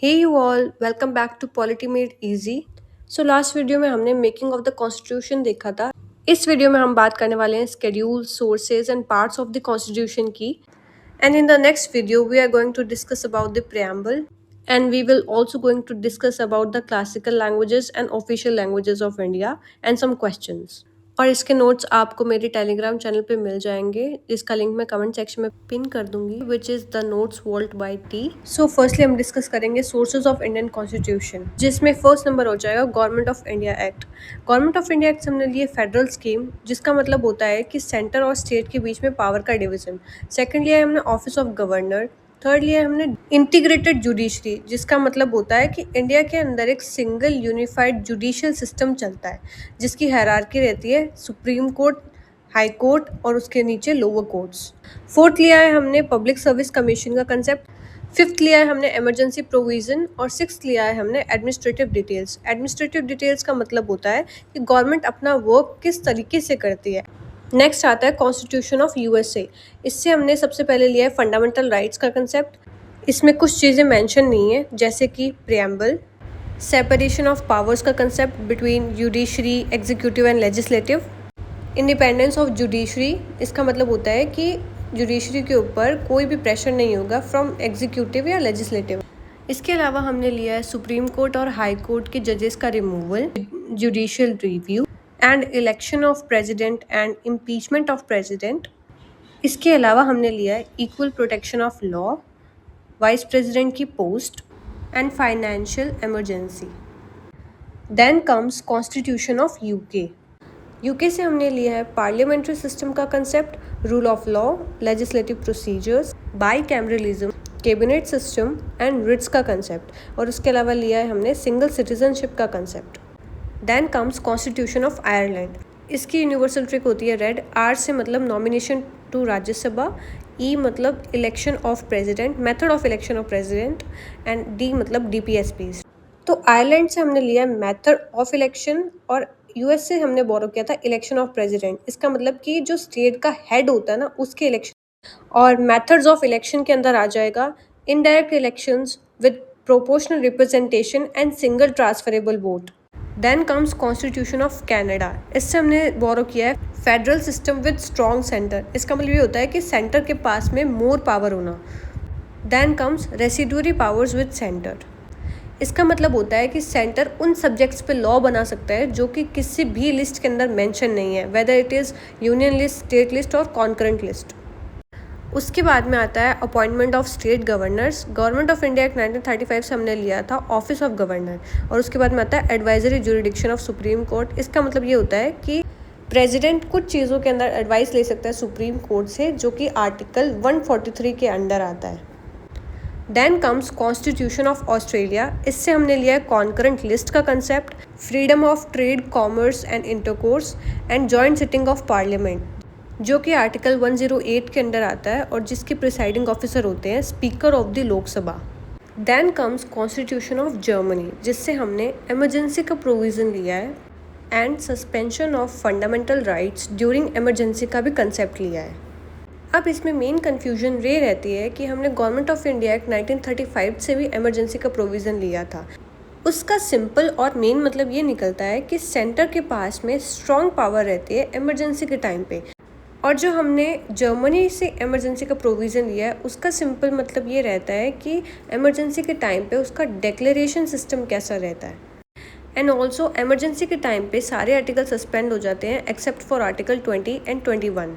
Hey you all welcome back to polity made easy. So last video में हमने making of the constitution देखा था। इस video में हम बात करने वाले हैं schedule, sources and parts of the constitution की। And in the next video we are going to discuss about the preamble, and we will also going to discuss about the classical languages and official languages of India and some questions. और इसके notes आपको मेरे Telegram channel पे मिल जाएंगे, जिसका link मैं comment section में pin कर दूंगी, which is the notes vault by T. So firstly हम डिस्कस करेंगे सोर्सेज ऑफ इंडियन कॉन्स्टिट्यूशन, जिसमें फर्स्ट नंबर हो जाएगा government of India act. Government of India act से हमने लिए फेडरल स्कीम, जिसका मतलब होता है कि सेंटर और स्टेट के बीच में पावर का डिवीजन। सेकेंड लिया है हमने ऑफिस ऑफ गवर्नर। थर्ड लिया है हमने इंटीग्रेटेड जुडिशरी, जिसका मतलब होता है कि इंडिया के अंदर एक सिंगल यूनिफाइड जुडिशियल सिस्टम चलता है, जिसकी हायरार्की रहती है सुप्रीम कोर्ट, हाई कोर्ट और उसके नीचे लोअर कोर्ट्स। फोर्थ लिया है हमने पब्लिक सर्विस कमीशन का कंसेप्ट। फिफ्थ लिया है हमने इमरजेंसी प्रोविजन। और सिक्स्थ लिया है हमने एडमिनिस्ट्रेटिव डिटेल्स। एडमिनिस्ट्रेटिव डिटेल्स का मतलब होता है कि गवर्नमेंट अपना वर्क किस तरीके से करती है। नेक्स्ट आता है कॉन्स्टिट्यूशन ऑफ यूएसए। इससे हमने सबसे पहले लिया है फंडामेंटल राइट्स का कंसेप्ट। इसमें कुछ चीज़ें मेंशन नहीं है, जैसे कि प्रियम्बल, सेपरेशन ऑफ पावर्स का concept between judiciary, executive and legislative, independence of judiciary. इसका मतलब होता है कि जुडिशरी के ऊपर कोई भी प्रेशर नहीं होगा फ्रॉम एग्जीक्यूटिव या लेजिस्लेटिव। इसके अलावा हमने लिया है सुप्रीम कोर्ट और हाई कोर्ट के जजेस का removal, judicial review and election of president and impeachment of president. इसके अलावा हमने लिया है equal protection of law, vice president की post and financial emergency. Then comes constitution of UK. UK से हमने लिया है पार्लियामेंट्री सिस्टम का concept, rule of law, legislative procedures, bicameralism, cabinet system and writs का कंसेप्ट। और उसके अलावा लिया है हमने सिंगल सिटीजनशिप का concept. Then comes constitution of Ireland. इसकी यूनिवर्सल ट्रिक होती है रेड। आर से मतलब नॉमिनेशन टू राज्यसभा, ई मतलब election of president, method of election of president and D मतलब डीपीएसपीज। तो आयरलैंड से हमने लिया मेथड ऑफ इलेक्शन और यूएस से हमने बोरो किया था इलेक्शन ऑफ प्रेसिडेंट। इसका मतलब कि जो स्टेट का हेड होता है ना, उसके इलेक्शन। और मेथड्स ऑफ इलेक्शन के अंदर आ जाएगा indirect elections with proportional representation and single transferable vote. Then comes constitution of Canada. इससे हमने बोरो किया है federal system with strong centre. इसका मतलब ये होता है कि सेंटर के पास में मोर पावर होना। Then comes residuary powers with centre. इसका मतलब होता है कि सेंटर उन सब्जेक्ट्स पे लॉ बना सकता है जो कि किसी भी लिस्ट के अंदर मेंशन नहीं है, whether it is union list, state list और कॉन्करेंट लिस्ट। उसके बाद में आता है appointment of state governors. Government of India act 1935 से हमने लिया था ऑफिस ऑफ गवर्नर। और उसके बाद में आता है advisory jurisdiction of supreme court. इसका मतलब ये होता है कि प्रेसिडेंट कुछ चीज़ों के अंदर एडवाइस ले सकता है सुप्रीम कोर्ट से, जो कि आर्टिकल 143 के अंडर आता है। Then comes constitution of Australia. इससे हमने लिया है कॉन्करेंट लिस्ट का concept, freedom of trade, commerce and intercourse and joint sitting of parliament, जो कि आर्टिकल 108 के अंडर आता है और जिसके प्रिसाइडिंग ऑफिसर होते हैं speaker of the Lok Sabha. Then comes constitution of Germany, जिससे हमने इमरजेंसी का प्रोविज़न लिया है and suspension of fundamental rights during emergency का भी कंसेप्ट लिया है। अब इसमें मेन कन्फ्यूजन ये रहती है कि हमने गवर्नमेंट ऑफ इंडिया एक्ट 1935 से भी इमरजेंसी का प्रोविज़न लिया था। उसका सिंपल और मेन मतलब ये निकलता है कि सेंटर के पास में स्ट्रॉन्ग पावर रहती है इमरजेंसी के टाइम पे। और जो हमने जर्मनी से इमरजेंसी का प्रोविज़न लिया है, उसका सिंपल मतलब ये रहता है कि इमरजेंसी के टाइम पे उसका डिक्लेरेशन सिस्टम कैसा रहता है। एंड ऑल्सो इमरजेंसी के टाइम पे सारे आर्टिकल सस्पेंड हो जाते हैं एक्सेप्ट फॉर आर्टिकल 20 एंड 21।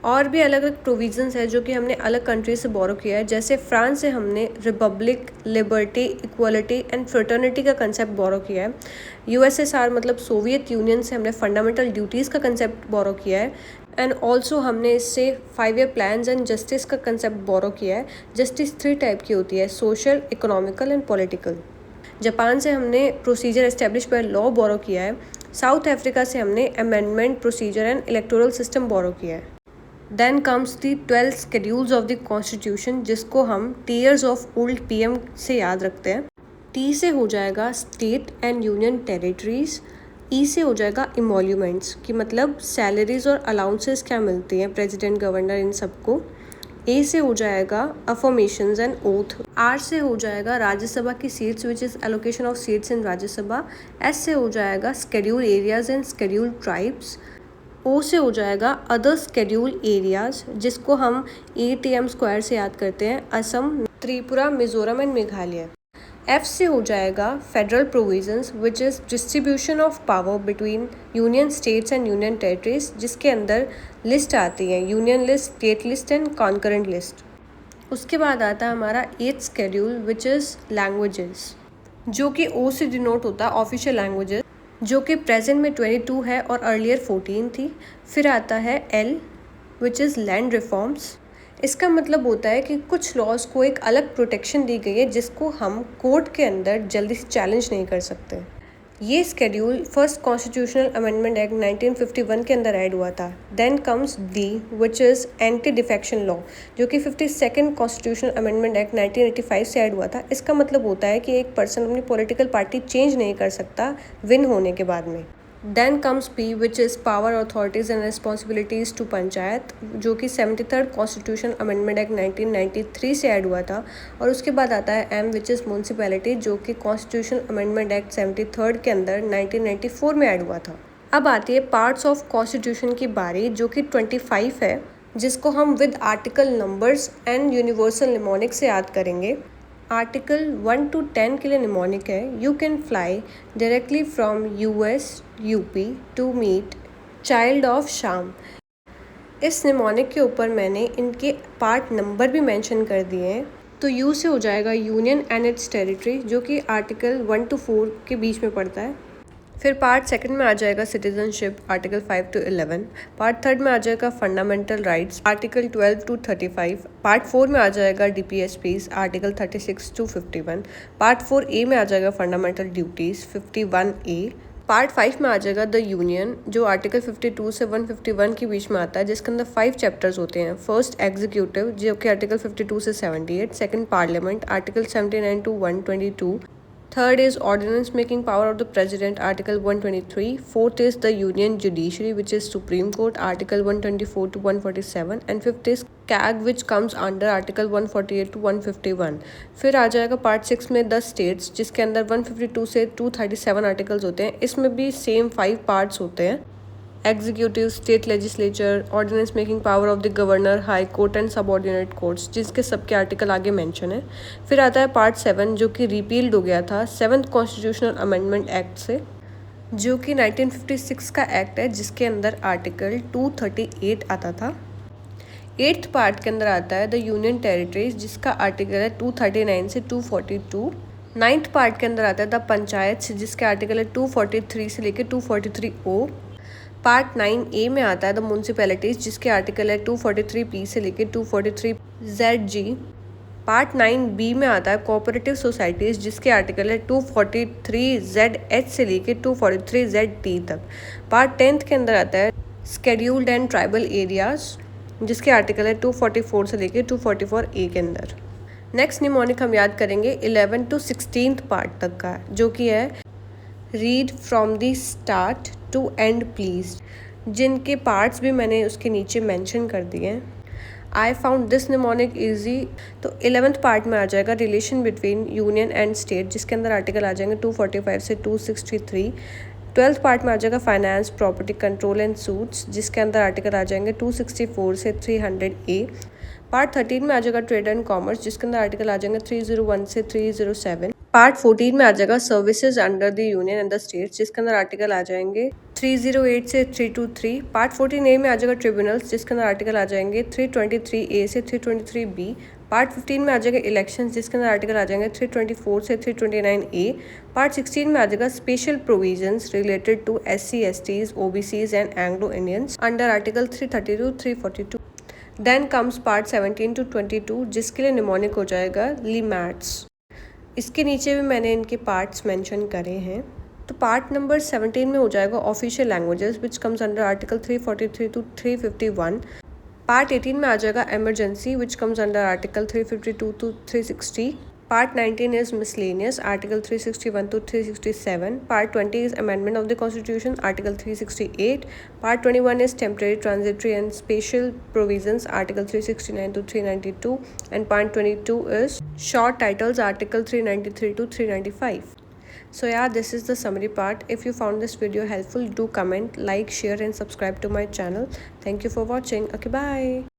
और भी अलग अलग प्रोविजंस है जो कि हमने अलग कंट्री से बोरो किया है। जैसे फ्रांस से हमने Republic, liberty, equality and fraternity का कंसेप्ट बोरो किया है। यूएसएसआर मतलब सोवियत यूनियन से हमने फंडामेंटल ड्यूटीज़ का कंसेप्ट बोरो किया है। एंड ऑल्सो हमने इससे 5 ईयर प्लान्स एंड जस्टिस का कंसेप्ट बोरो किया है। जस्टिस 3 टाइप की होती है, social, economical and political. Japan से हमने प्रोसीजर एस्टेब्लिश बाय लॉ बोरो किया है। साउथ अफ्रीका से हमने amendment procedure and electoral system बोरो किया है। Then comes the 12 schedules of the constitution, जिसको हम टीयर्स ऑफ ओल्ड पीएम से याद रखते हैं। टी से हो जाएगा स्टेट एंड यूनियन टेरिटरीज। ई से हो जाएगा इमोल्यूमेंट्स, कि मतलब सैलरीज और अलाउंसेस क्या मिलती हैं प्रेसिडेंट, गवर्नर, इन सबको। ए से हो जाएगा अफर्मेशंस एंड ओथ। आर से हो जाएगा राज्यसभा की seats which is allocation of seats in Rajya Sabha. S से हो जाएगा schedule areas and schedule tribes. O से हो जाएगा अदर स्केड्यूल एरियाज, जिसको हम ATM² से याद करते हैं, असम, त्रिपुरा, मिजोरम एंड मेघालय। एफ से हो जाएगा federal provisions which is distribution of power between union states and union territories, जिसके अंदर लिस्ट आती है union list, state list and concurrent list. उसके बाद आता है हमारा 8th schedule which is languages, जो कि ओ से डिनोट होता है ऑफिशियल लैंग्वेजेस, जो कि प्रेजेंट में 22 है और अर्लियर 14 थी। फिर आता है L which is land reforms. इसका मतलब होता है कि कुछ लॉज को एक अलग प्रोटेक्शन दी गई है जिसको हम कोर्ट के अंदर जल्दी से चैलेंज नहीं कर सकते। ये schedule first constitutional amendment act 1951 के अंदर ऐड हुआ था। Then comes D which is anti defection law, जो कि 52nd कॉन्स्टिट्यूशनल अमेंडमेंट एक्ट 1985 से ऐड हुआ था। इसका मतलब होता है कि एक पर्सन अपनी पॉलिटिकल पार्टी चेंज नहीं कर सकता विन होने के बाद में। Then comes P which is power, authorities and responsibilities to panchayat, जो कि 73rd कॉन्स्टिट्यूशन अमेंडमेंट एक्ट 1993 से ऐड हुआ था। और उसके बाद आता है एम विच इज़ म्यूनसिपैलिटी, जो कि कॉन्स्टिट्यूशन अमेंडमेंट एक्ट 73rd के अंदर 1994 में ऐड हुआ था। अब आती है पार्ट्स ऑफ कॉन्स्टिट्यूशन की बारी, जो कि 25 है, जिसको हम with article numbers and universal mnemonic से याद करेंगे। आर्टिकल 1 to 10 के लिए निमोनिक है, you can fly directly from US UP to meet child of Sham. इस निमोनिक के ऊपर मैंने इनके पार्ट नंबर भी मेंशन कर दिए हैं। तो यू से हो जाएगा यूनियन एंड इट्स टेरिटरी, जो कि आर्टिकल 1 to 4 के बीच में पड़ता है। फिर पार्ट सेकंड में आ जाएगा citizenship, article 5 to 11। Part third में आ जाएगा fundamental rights, article 12 to 35। Part 4 में आ जाएगा DPSPs, article 36 to 51। Part 4A में आ जाएगा फंडामेंटल ड्यूटीज़, 51A। पार्ट 5 में आ जाएगा द यूनियन, जो आर्टिकल 52 से 151 के बीच में आता है, जिसके अंदर 5 चैप्टर्स होते हैं। फर्स्ट एग्जीक्यूटिव, जो कि आर्टिकल 52 से 78। Second parliament, article 79 to 122। Third is ordinance making power of the president, article 123. Fourth is the union judiciary, which is Supreme Court, article 124 to 147. And fifth is CAG, which comes under article 148 to 151. फिर आ जाएगा part 6 में 10 states, जिसके अंदर 152 से 237 articles होते हैं। इसमें भी सेम 5 पार्ट्स होते हैं। Executive, state legislature, ordinance making power of the governor, high court and subordinate courts, जिसके सबके आर्टिकल आगे मेंशन है। फिर आता है पार्ट 7, जो कि रिपील्ड हो गया था 7th कॉन्स्टिट्यूशनल अमेंडमेंट एक्ट से, जो कि 1956 का एक्ट है, जिसके अंदर आर्टिकल 238 आता था। 8th पार्ट के अंदर आता है द यूनियन टेरिटरीज, जिसका आर्टिकल है 239 से 242। 9th पार्ट के अंदर आता है द पंचायत, जिसके आर्टिकल है 243 से लेकर 243O। पार्ट 9A में आता है द म्यूनसिपैलिटीज़, जिसके आर्टिकल है 243P से लेकर 243ZG। पार्ट 9B में आता है कोऑपरेटिव सोसाइटीज़, जिसके आर्टिकल है 243ZH से लेकर 243ZT तक। पार्ट 10th के अंदर आता है स्केड्यूल्ड एंड ट्राइबल एरियाज, जिसके आर्टिकल है 244 से लेकर 244A के अंदर। नेक्स्ट निमोनिक हम याद करेंगे 11 to 16th पार्ट तक का, जो कि है read from the start to end please, जिनके पार्ट्स भी मैंने उसके नीचे मेंशन कर दिए हैं। I found this mnemonic easy. तो 11th पार्ट में आ जाएगा relation between union and state, जिसके अंदर आर्टिकल आ जाएंगे 245 से 263। 12th पार्ट में आ जाएगा finance, property control and suits, जिसके अंदर आर्टिकल आ जाएंगे 264 से 300A। पार्ट 13 में आ जाएगा ट्रेड एंड कॉमर्स, जिसके अंदर आर्टिकल आ जाएंगे 301 से 307। पार्ट 14 में आ जाएगा services under the union and the states, जिसके अंदर आर्टिकल आ जाएंगे 308 से 323। पार्ट 14A में आ जाएगा ट्रिब्यूनल्स, जिसके अंदर आर्टिकल आ जाएंगे 323A से 323B। पार्ट 15 में आ जाएगा इलेक्शंस, जिसके अंदर आर्टिकल आ जाएंगे 324 से 329A। पार्ट 16 में आ जाएगा special provisions related to SC STs OBCs and Anglo Indians under article 332 342। Then comes part 17 to 22, जिसके लिए निमोनिक हो जाएगा लीमैट्स। इसके नीचे भी मैंने इनके पार्ट्स मेंशन करे हैं। तो पार्ट नंबर 17 में हो जाएगा official languages, which comes under article 343 to 351। Part 18 में आ जाएगा emergency, which comes under article 352 to 360। Part 19 is miscellaneous, Article 361 to 367. Part 20 is amendment of the Constitution, Article 368. Part 21 is temporary, transitory and special provisions, Article 369 to 392. And Part 22 is short titles, Article 393 to 395. So yeah, this is the summary part. If you found this video helpful, do comment, like, share and subscribe to my channel. Thank you for watching. Okay, bye.